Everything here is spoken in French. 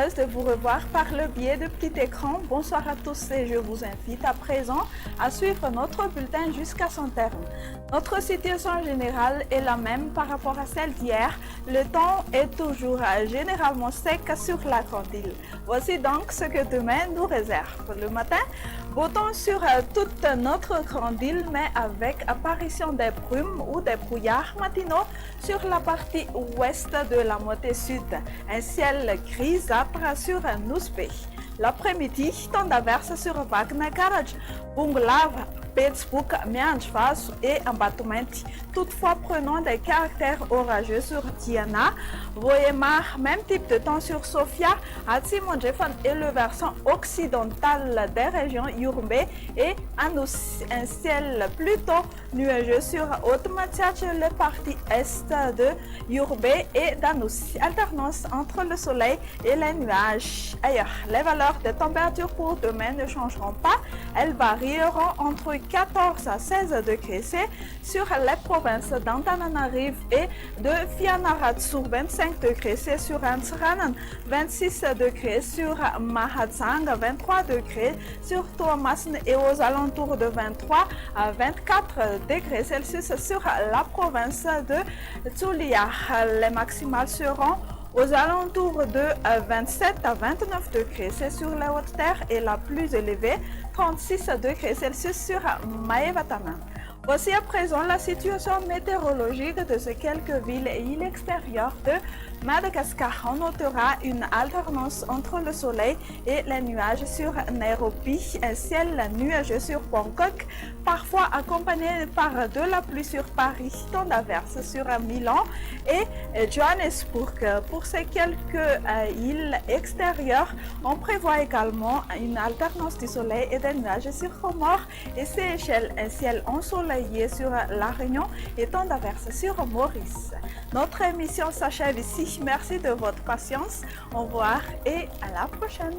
heureuse de vous revoir par le biais de petit écran. Bonsoir à tous et je vous invite à présent à suivre notre bulletin jusqu'à son terme. Notre situation générale est la même par rapport à celle d'hier. Le temps est toujours généralement sec sur la grande île. Voici donc ce que demain nous réserve. Le matin, beau temps sur toute notre grande île, mais avec apparition des brumes ou des brouillards matinaux sur la partie ouest de la moitié sud. Un ciel grisâtre sur Nousbé. L'après-midi, temps d'averse sur Wagner Garage, Bunglav, Pittsburgh, Mianjfas et Ambatumenti. Toutefois, prenons des caractères orageux sur Diana, Voyemar, même type de temps sur Sofia, Atsimondjefan et le versant occidental des régions Yourbe et un ciel plutôt nuageux sur Haute-Matiach, le parti est de Yourbe et d'Anoussi. Alternance entre le soleil et les nuages. Ailleurs, les valeurs de température pour demain ne changeront pas. Elles varieront entre 14 à 16 degrés C sur les provinces d'Antananarive et de Fianarantsoa, 25 degrés C sur Ansaranan, 26 degrés sur Mahatsang, 23 degrés sur Tuamasin et aux alentours de 23 à 24 degrés Celsius sur la province de Zulia. Les maximales seront aux alentours de 27 à 29 degrés C sur la haute terre et la plus élevée, 36 degrés Celsius sur Maevatana. Voici à présent la situation météorologique de ces quelques villes et îles extérieures de Madagascar. On notera une alternance entre le soleil et les nuages sur Nairobi, un ciel nuageux sur Bangkok, parfois accompagné par de la pluie sur Paris, temps d'averse sur Milan et Johannesburg. Pour ces quelques îles extérieures, on prévoit également une alternance du soleil et des nuages sur Comores et Seychelles, un ciel ensoleillé sur La Réunion et temps d'averse sur Maurice. Notre émission s'achève ici. Merci de votre patience. Au revoir et à la prochaine.